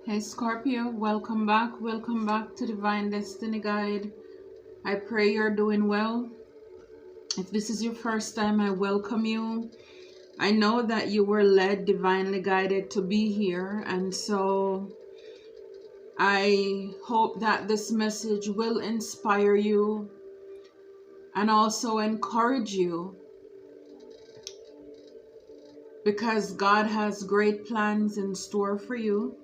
Hey Scorpio, welcome back. Welcome back to Divine Destiny Guide. I pray you're doing well. If this is your first time, I welcome you. I know that you were led, divinely guided to be here, and so I hope that this message will inspire you and also encourage you, because God has great plans in store for you.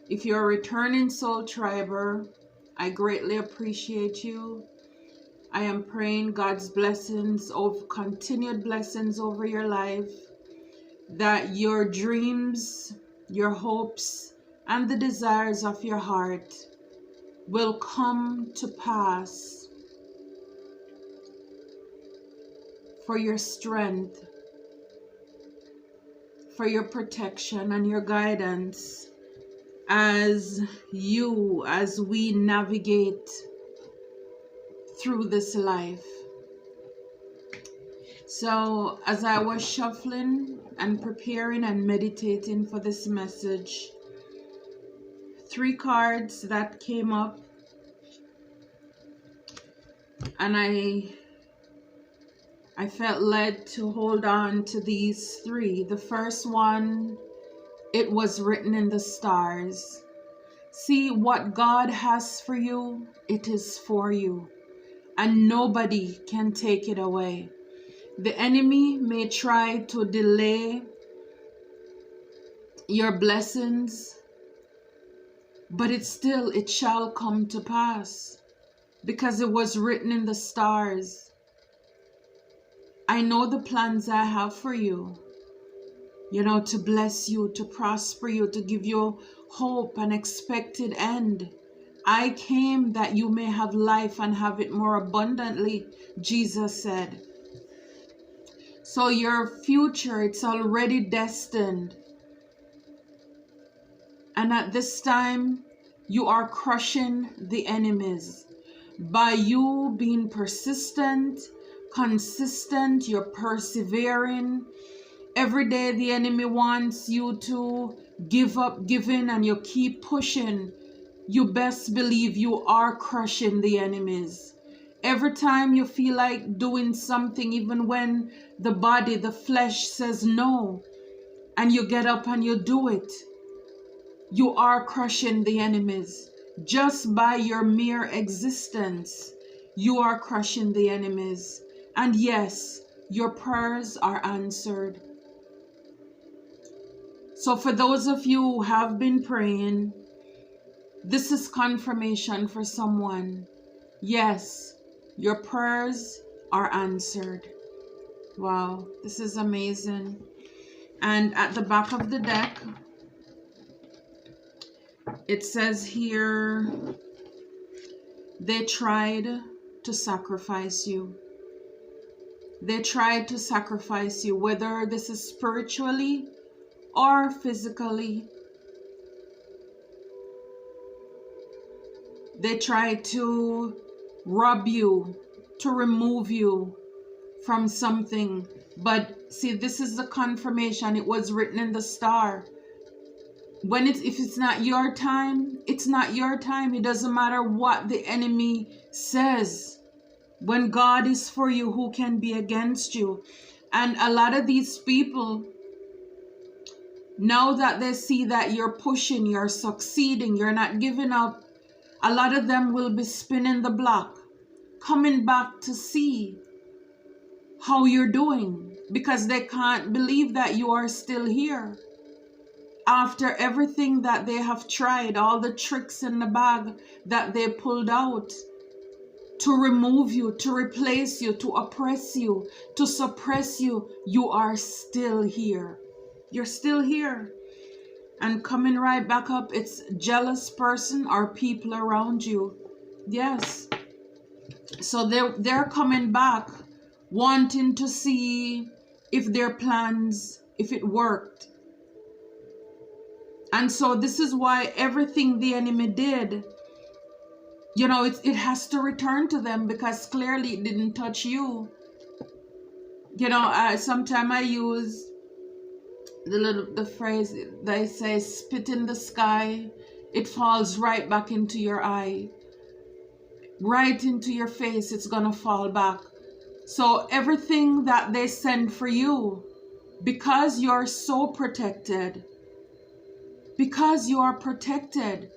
If you're a returning soul triber, I greatly appreciate you. I am praying God's blessings, of continued blessings over your life, that your dreams, your hopes, and the desires of your heart will come to pass for your strength, for your protection and your guidance as we navigate through this life. So as I was shuffling and preparing and meditating for this message, 3 cards that came up, and I felt led to hold on to these 3. The first one, it was written in the stars. See, what God has for you, it is for you, and nobody can take it away. The enemy may try to delay your blessings, but it shall come to pass, because it was written in the stars. I know the plans I have for you, to bless you, to prosper you, to give you hope and expected end. I came that you may have life and have it more abundantly, Jesus said. So your future, it's already destined. And at this time, you are crushing the enemies. By you being persistent, consistent, you're persevering. Every day the enemy wants you to give up giving, and you keep pushing. You best believe you are crushing the enemies. Every time you feel like doing something, even when the body, the flesh says no, and you get up and you do it, you are crushing the enemies. Just by your mere existence, you are crushing the enemies. And yes, your prayers are answered. So for those of you who have been praying, this is confirmation for someone. Yes, your prayers are answered. Wow, this is amazing. And at the back of the deck, it says here, they tried to sacrifice you. They tried to sacrifice you, whether this is spiritually or physically. They tried to rob you, to remove you from something. But see, this is the confirmation. It was written in the star. If it's not your time, it's not your time. It doesn't matter what the enemy says. When God is for you, who can be against you? And a lot of these people, now that they see that you're pushing, you're succeeding, you're not giving up, a lot of them will be spinning the block, coming back to see how you're doing, because they can't believe that you are still here. After everything that they have tried, all the tricks in the bag that they pulled out to remove you, to replace you, to oppress you, to suppress you, you are still here. You're still here. And coming right back up, it's jealous person or people around you. Yes. So they're coming back, wanting to see if their plans, if it worked. And so this is why everything the enemy did, it has to return to them, because clearly it didn't touch you. Sometimes I use the phrase they say, spit in the sky, it falls right back into your eye, right into your face. It's gonna fall back. So everything that they send for you, because you're so protected, because you are protected,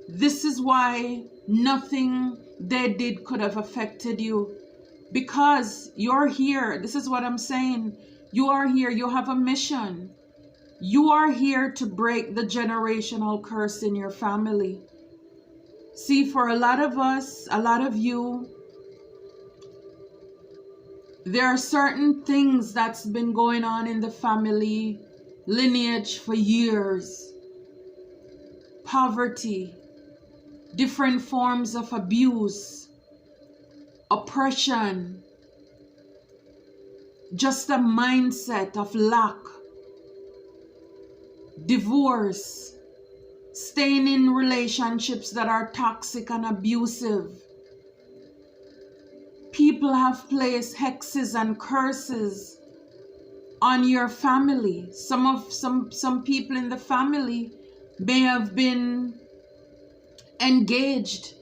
this is why nothing they did could have affected you. Because you're here. This is what I'm saying. You are here. You have a mission. You are here to break the generational curse in your family. See, for a lot of us, a lot of you, there are certain things that's been going on in the family lineage for years. Poverty, different forms of abuse, oppression, just a mindset of lack, divorce, staying in relationships that are toxic and abusive. People have placed hexes and curses on your family. Some people in the family may have been engaged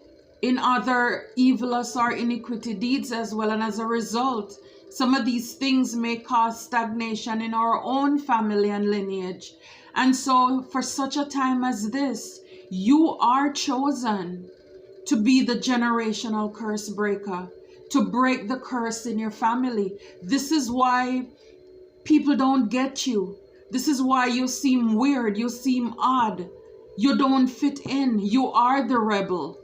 in other evilous or iniquity deeds as well, and as a result, some of these things may cause stagnation in our own family and lineage. And so for such a time as this, you are chosen to be the generational curse breaker, to break the curse in your family. This is why people don't get you. This is why you seem weird, you seem odd, you don't fit in. You are the rebel.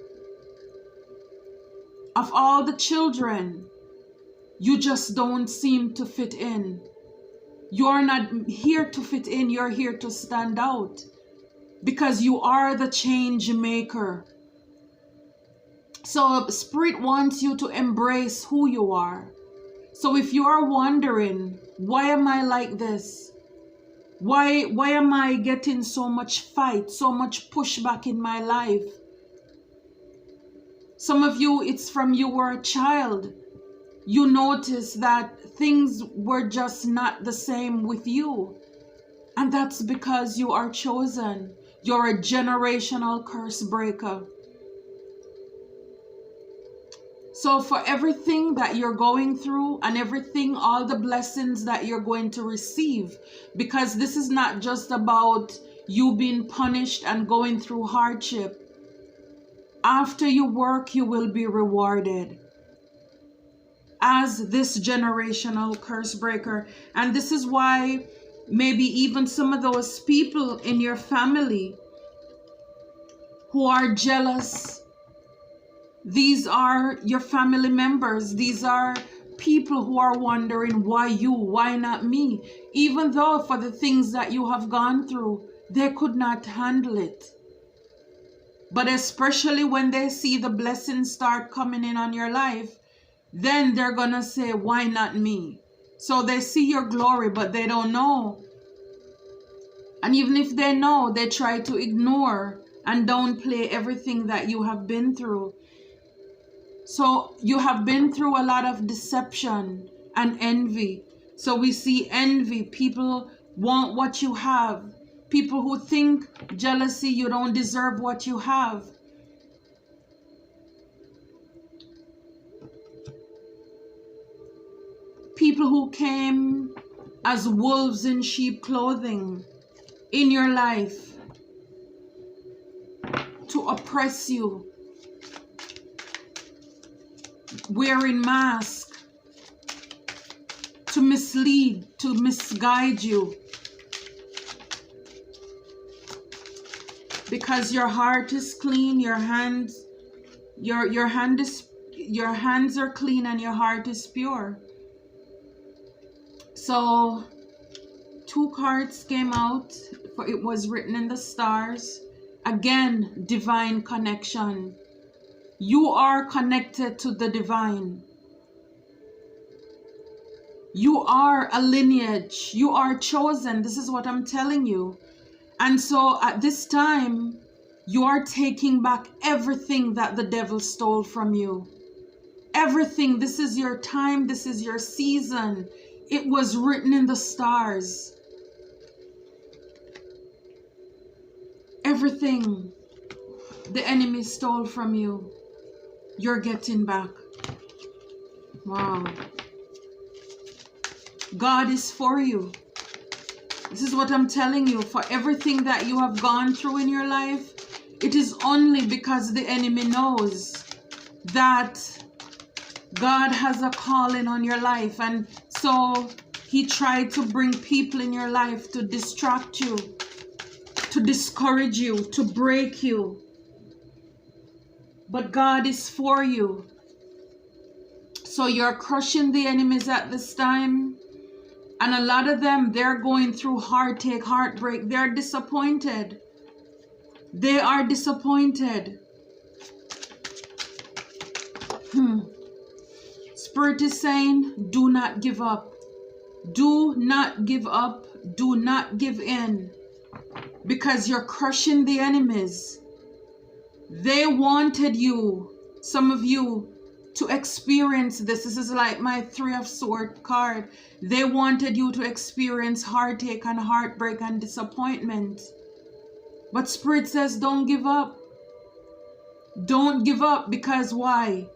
Of all the children, you just don't seem to fit in. You're not here to fit in, you're here to stand out, because you are the change maker. So Spirit wants you to embrace who you are. So if you are wondering, why am I like this? Why am I getting so much fight, so much pushback in my life? Some of you, it's from you were a child. You notice that things were just not the same with you. And that's because you are chosen. You're a generational curse breaker. So for everything that you're going through and everything, all the blessings that you're going to receive, because this is not just about you being punished and going through hardship. After you work, you will be rewarded as this generational curse breaker. And this is why maybe even some of those people in your family who are jealous, these are your family members. These are people who are wondering, why you, why not me? Even though for the things that you have gone through, they could not handle it. But especially when they see the blessings start coming in on your life, then they're gonna say, why not me? So they see your glory, but they don't know. And even if they know, they try to ignore and downplay everything that you have been through. So you have been through a lot of deception and envy. So we see envy. People want what you have. People who think jealousy, you don't deserve what you have. People who came as wolves in sheep clothing in your life to oppress you, wearing masks, to mislead, to misguide you. Because your heart is clean, your hands are clean and your heart is pure. So 2 cards came out, for it was written in the stars. Again, divine connection. You are connected to the divine. You are a lineage. You are chosen. This is what I'm telling you. And so at this time, you are taking back everything that the devil stole from you. Everything. This is your time. This is your season. It was written in the stars. Everything the enemy stole from you, you're getting back. Wow. God is for you. This is what I'm telling you. For everything that you have gone through in your life, it is only because the enemy knows that God has a calling on your life. And so he tried to bring people in your life to distract you, to discourage you, to break you. But God is for you. So you're crushing the enemies at this time. And a lot of them, they're going through heartache, heartbreak. They're disappointed. They are disappointed. Spirit is saying, do not give up. Do not give up. Do not give in. Because you're crushing the enemies. They wanted you, some of you, to experience this. This is like my 3 of Swords card. They wanted you to experience heartache and heartbreak and disappointment. But Spirit says, don't give up. Don't give up, because why?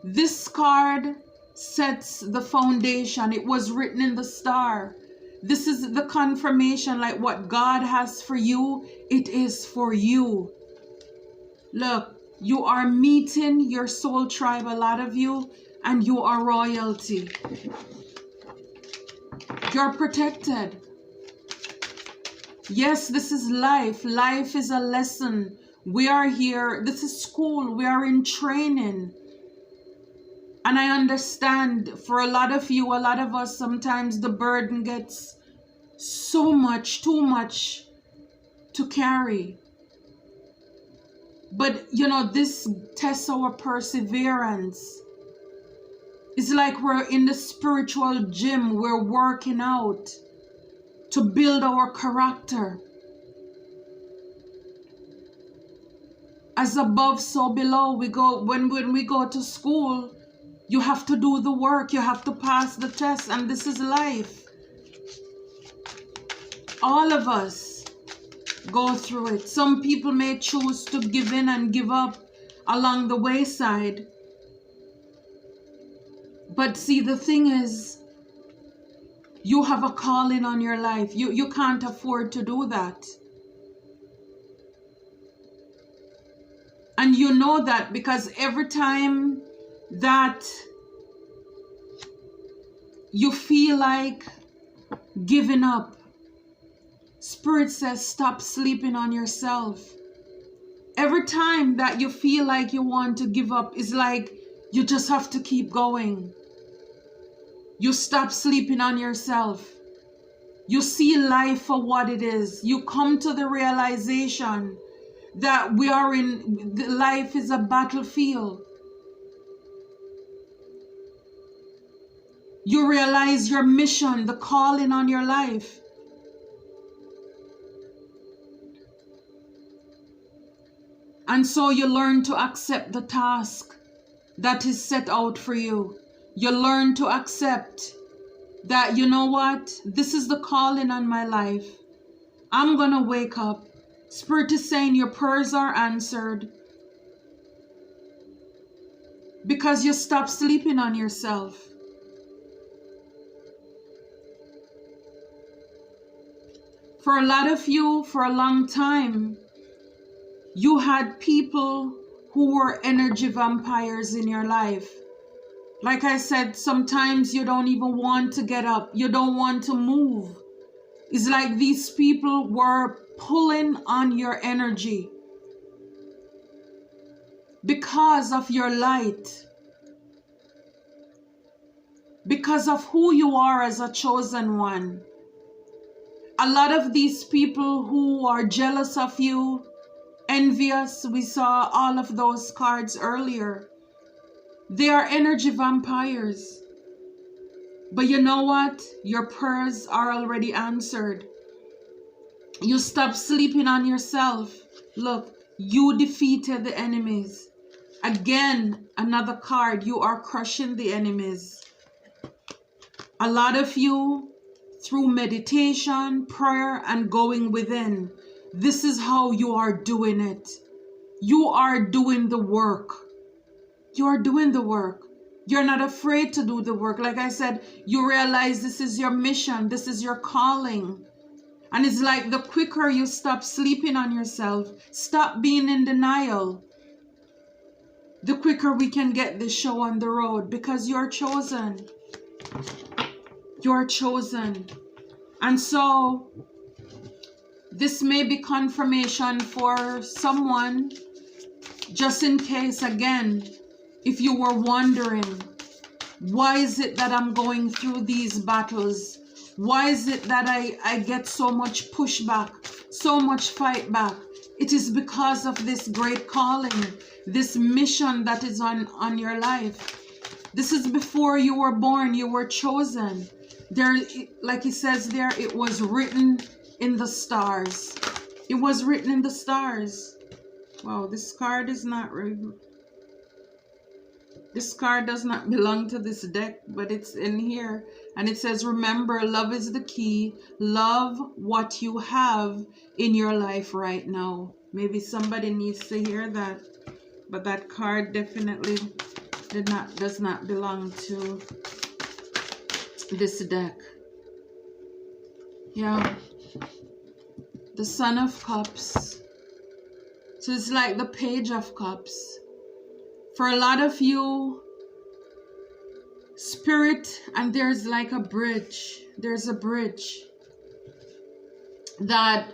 This card sets the foundation. It was written in the star. This is the confirmation, like what God has for you, it is for you. Look, you are meeting your soul tribe, a lot of you, and you are royalty. You're protected. Yes, this is life. Life is a lesson. We are here. This is school. We are in training. And I understand for a lot of you, a lot of us, sometimes the burden gets so much, too much to carry. But, you know, this tests our perseverance. It's like we're in the spiritual gym. We're working out to build our character. As above, so below. We go when we go to school, you have to do the work. You have to pass the test. And this is life. All of us go through it. Some people may choose to give in and give up along the wayside. But see, the thing is, you have a calling on your life. You can't afford to do that. And you know that because every time that you feel like giving up, Spirit says, stop sleeping on yourself. Every time that you feel like you want to give up, it's like you just have to keep going. You stop sleeping on yourself. You see life for what it is. You come to the realization that life is a battlefield. You realize your mission, the calling on your life. And so you learn to accept the task that is set out for you. You learn to accept that, you know what? This is the calling on my life. I'm going to wake up. Spirit is saying your prayers are answered. Because you stop sleeping on yourself. For a lot of you, for a long time, you had people who were energy vampires in your life. Like I said, sometimes you don't even want to get up. You don't want to move. It's like these people were pulling on your energy because of your light. Because of who you are as a chosen one. A lot of these people who are jealous of you, envious, we saw all of those cards earlier. They are energy vampires. But you know what? Your prayers are already answered. You stop sleeping on yourself. Look, you defeated the enemies. Again, another card. You are crushing the enemies. A lot of you, through meditation, prayer, and going within, This is how you are doing it. You are doing the work. You are doing the work. You're not afraid to do the work. Like I said, you realize this is your mission. This is your calling. And it's like the quicker you stop sleeping on yourself, stop being in denial, the quicker we can get this show on the road, because you're chosen. You're chosen. And so this may be confirmation for someone, just in case, again, if you were wondering, why is it that I'm going through these battles? Why is it that I get so much pushback, so much fight back? It is because of this great calling, this mission that is on your life. This is before you were born, you were chosen. There, like he says there, it was written in the stars. It was written in the stars. Wow, this card is not really... This card does not belong to this deck, but it's in here. And it says, remember, love is the key. Love what you have in your life right now. Maybe somebody needs to hear that. But that card definitely does not belong to this deck. Yeah. The Son of Cups. So it's like the Page of Cups. For a lot of you, Spirit, and there's like a bridge. There's a bridge that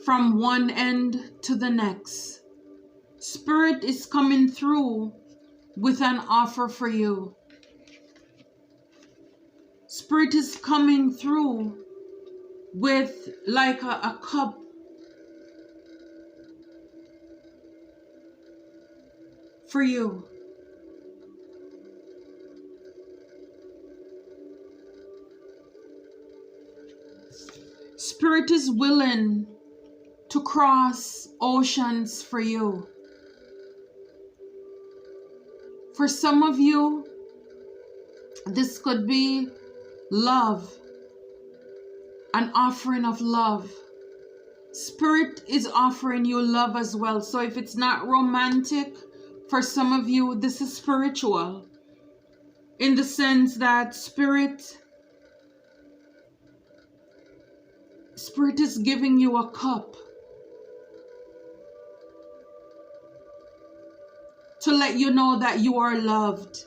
from one end to the next, Spirit is coming through with an offer for you. Spirit is coming through with like a cup. For you. Spirit is willing to cross oceans for you. For some of you, this could be love, an offering of love. Spirit is offering you love as well. So if it's not romantic, for some of you, this is spiritual, in the sense that Spirit is giving you a cup to let you know that you are loved.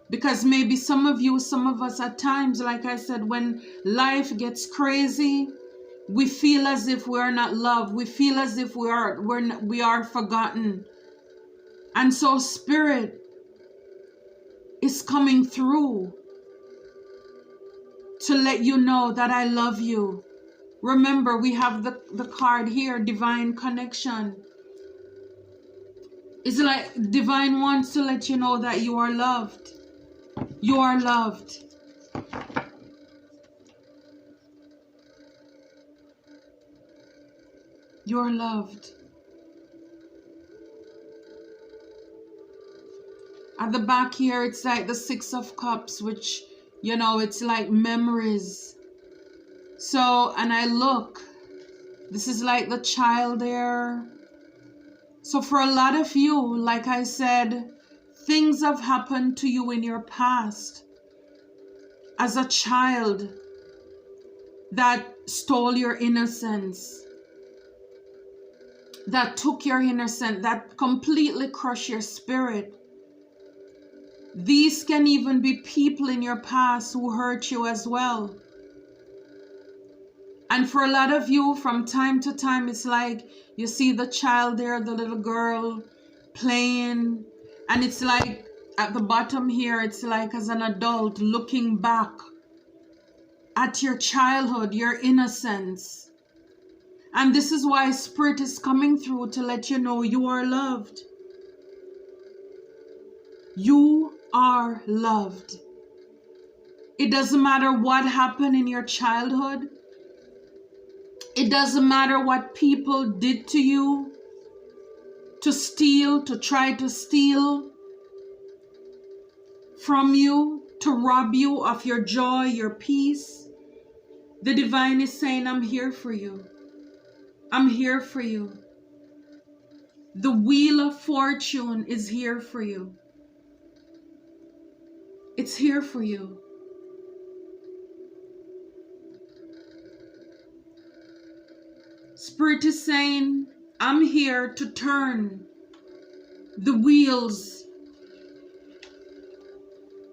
Because maybe some of you, some of us at times, like I said, when life gets crazy, we feel as if we are not loved. We feel as if we are forgotten. And so Spirit is coming through to let you know that I love you. Remember, we have the card here, divine connection. It's like divine wants to let you know that you are loved. You are loved. You are loved. At the back here, it's like the Six of Cups, which, you know, it's like memories. So, and I look, this is like the child there. So for a lot of you, like I said, things have happened to you in your past as a child that stole your innocence, that took your innocence, that completely crushed your spirit. These can even be people in your past who hurt you as well. And for a lot of you, from time to time, it's like you see the child there, the little girl playing. And it's like at the bottom here, it's like as an adult looking back at your childhood, your innocence. And this is why Spirit is coming through to let you know you are loved. You are loved. It doesn't matter what happened in your childhood. It doesn't matter what people did to you to steal, to try to steal from you, to rob you of your joy, your peace. The divine is saying, I'm here for you. I'm here for you. The wheel of fortune is here for you. It's here for you. Spirit is saying, I'm here to turn the wheels,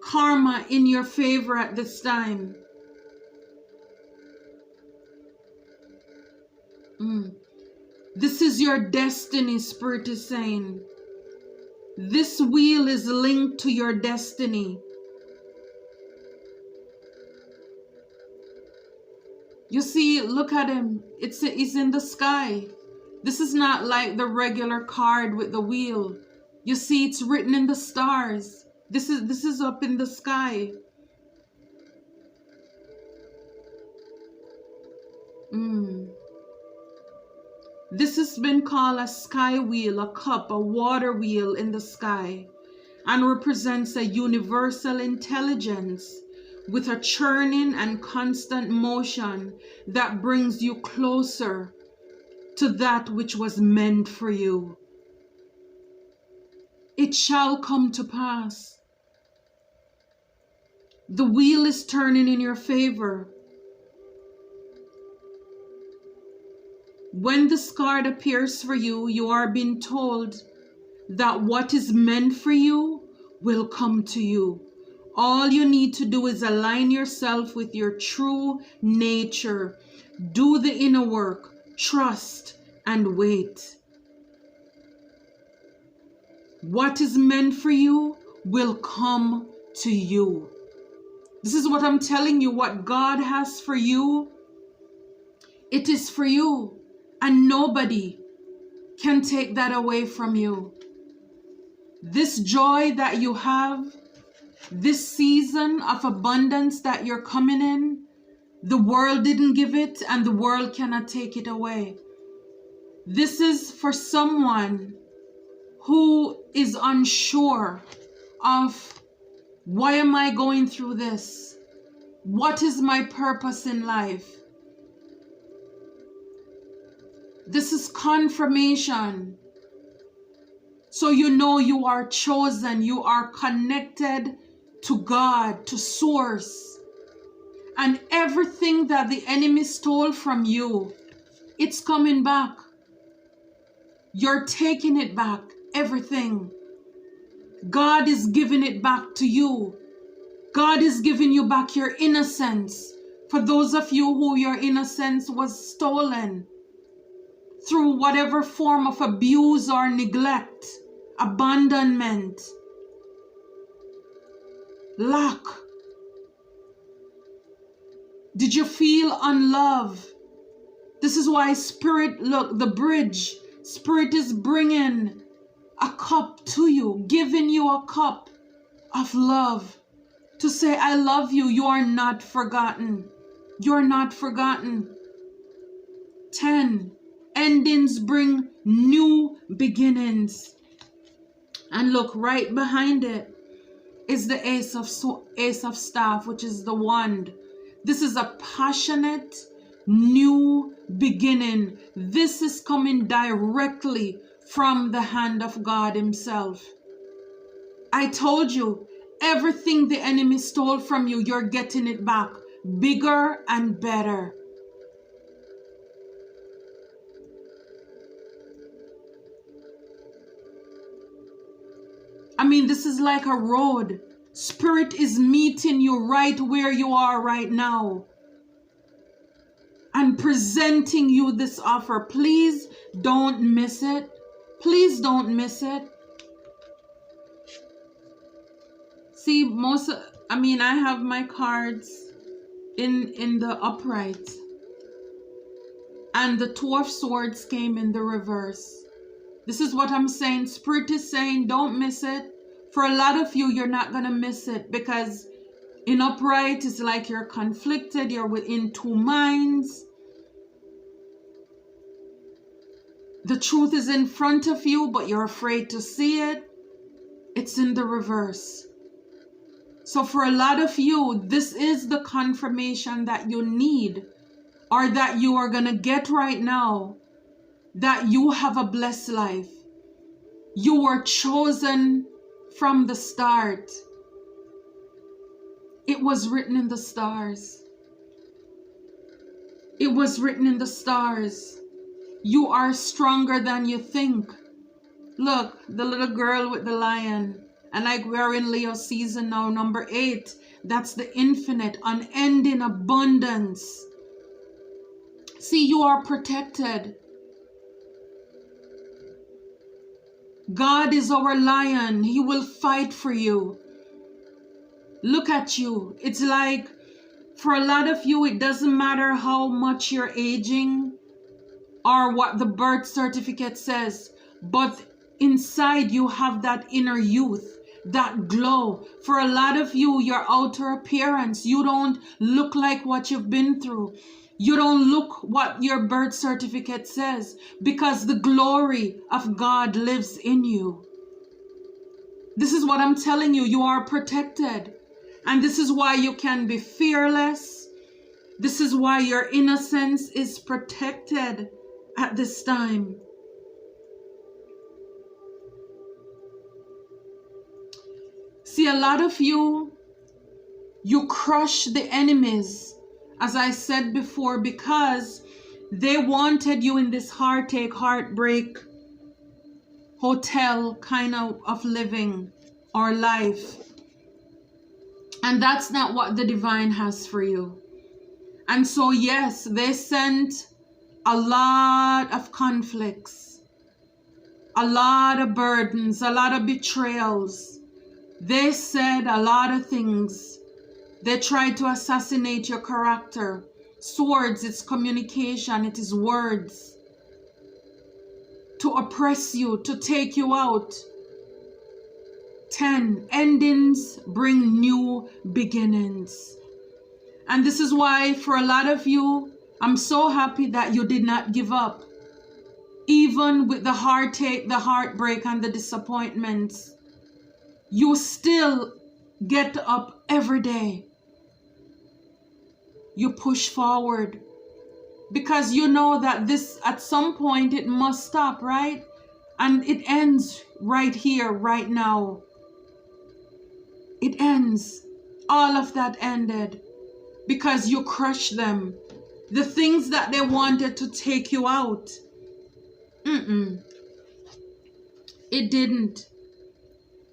karma in your favor at this time. This is your destiny, Spirit is saying. This wheel is linked to your destiny. You see, look at him. It's in the sky. This is not like the regular card with the wheel. You see, it's written in the stars. This is up in the sky. This has been called a sky wheel, a cup, a water wheel in the sky, and represents a universal intelligence with a churning and constant motion that brings you closer to that which was meant for you. It shall come to pass. The wheel is turning in your favor. When this card appears for you, you are being told that what is meant for you will come to you. All you need to do is align yourself with your true nature. Do the inner work, trust, and wait. What is meant for you will come to you. This is what I'm telling you. What God has for you, it is for you. And nobody can take that away from you. This joy that you have, this season of abundance that you're coming in, the world didn't give it and the world cannot take it away. This is for someone who is unsure of, why am I going through this? What is my purpose in life? This is confirmation. So you know you are chosen, you are connected to God, to Source. And everything that the enemy stole from you, it's coming back. You're taking it back, everything. God is giving it back to you. God is giving you back your innocence. For those of you who your innocence was stolen through whatever form of abuse or neglect, abandonment, lack. Did you feel unloved? This is why Spirit, look, the bridge, Spirit is bringing a cup to you, giving you a cup of love to say, I love you. You are not forgotten. You're not forgotten. 10. Endings bring new beginnings. And look, right behind it is the Ace of Staff, which is the wand. This is a passionate new beginning. This is coming directly from the hand of God Himself. I told you, everything the enemy stole from you, you're getting it back, bigger and better. I mean, this is like a road. Spirit is meeting you right where you are right now and presenting you this offer. Please don't miss it. Please don't miss it. See, I have my cards in the upright. And the Two of Swords came in the reverse. This is what I'm saying. Spirit is saying, don't miss it. For a lot of you, you're not going to miss it because in upright, it's like you're conflicted. You're within two minds. The truth is in front of you, but you're afraid to see it. It's in the reverse. So for a lot of you, this is the confirmation that you need or that you are going to get right now that you have a blessed life. You were chosen from the start. It was written in the stars. It was written in the stars. You are stronger than you think. Look, the little girl with the lion. And like we're in Leo season now, number 8. That's the infinite, unending abundance. See, you are protected. God is our lion. He will fight for you. Look at you. It's like, for a lot of you, it doesn't matter how much you're aging or what the birth certificate says, but inside you have that inner youth, that glow. For a lot of you, your outer appearance, you don't look like what you've been through. You don't look what your birth certificate says, because the glory of God lives in you. This is what I'm telling you. You are protected. And this is why you can be fearless. This is why your innocence is protected at this time. See, a lot of you crush the enemies, as I said before, because they wanted you in this heartache, heartbreak, hotel kind of living or life. And that's not what the divine has for you. And so, yes, they sent a lot of conflicts, a lot of burdens, a lot of betrayals. They said a lot of things. They tried to assassinate your character. Swords, it's communication, it is words. To oppress you, to take you out. 10, endings bring new beginnings. And this is why for a lot of you, I'm so happy that you did not give up. Even with the heartache, the heartbreak, and the disappointments, you still get up every day. You push forward because you know that this, at some point, it must stop, right? And it ends right here, right now. It ends. All of that ended because you crushed them. The things that they wanted to take you out. It didn't.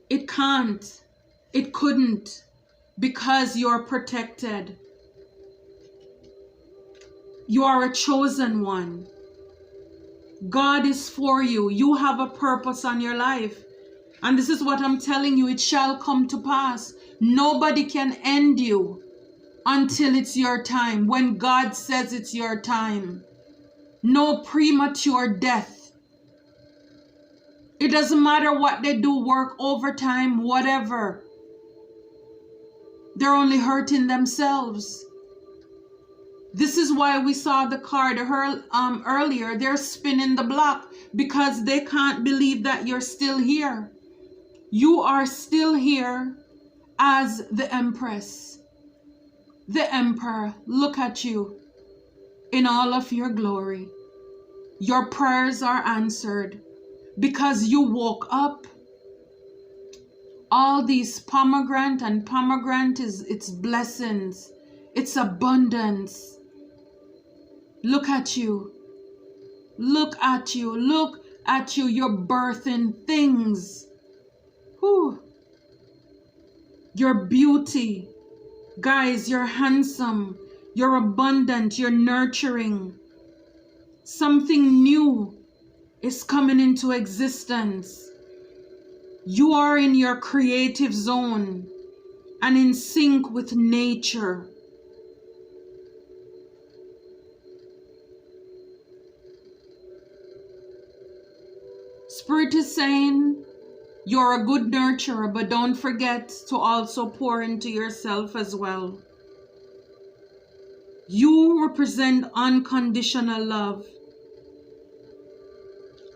It can't. It couldn't. Because you're protected. You are a chosen one. God is for you. You have a purpose on your life. And this is what I'm telling you. It shall come to pass. Nobody can end you until it's your time. When God says it's your time. No premature death. It doesn't matter what they do, work overtime, whatever. They're only hurting themselves. This is why we saw the card earlier. They're spinning the block because they can't believe that you're still here. You are still here as the Empress, the Emperor. Look at you in all of your glory. Your prayers are answered because you woke up. All these pomegranate, and pomegranate is its blessings, its abundance. Look at you. Look at you. Look at you. You're birthing things. Whew. Your beauty. Guys, you're handsome. You're abundant. You're nurturing. Something new is coming into existence. You are in your creative zone and in sync with nature. Spirit is saying you're a good nurturer, but don't forget to also pour into yourself as well. You represent unconditional love.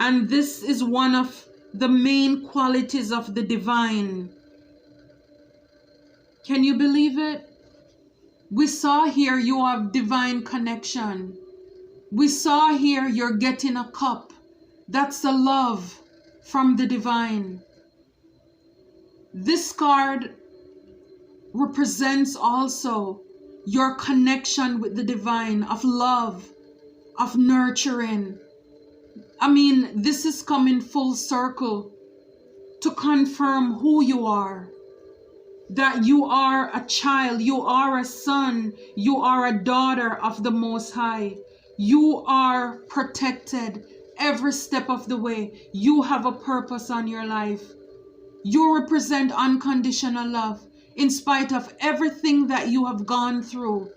And this is one of the main qualities of the divine. Can you believe it? We saw here you have divine connection. We saw here you're getting a cup. That's the love from the divine. This card represents also your connection with the divine, of love, of nurturing. I mean, this is coming full circle to confirm who you are. That you are a child, you are a son, you are a daughter of the Most High. You are protected every step of the way. You have a purpose on your life. You represent unconditional love. In spite of everything that you have gone through,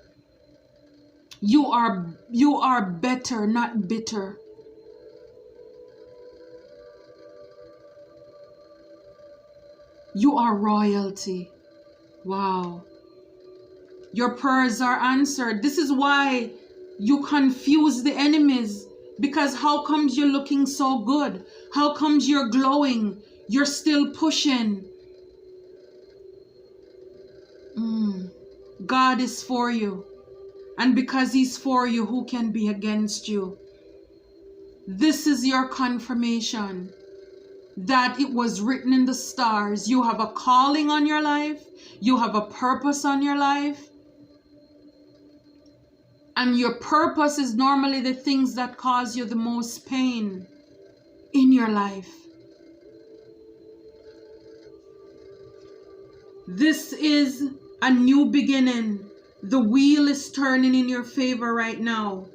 you are better, not bitter. You are royalty. Wow. Your prayers are answered. This is why you confuse the enemies. Because how comes you're looking so good? How comes you're glowing? You're still pushing. God is for you. And because He's for you, who can be against you? This is your confirmation that it was written in the stars. You have a calling on your life. You have a purpose on your life. And your purpose is normally the things that cause you the most pain in your life. This is a new beginning. The wheel is turning in your favor right now.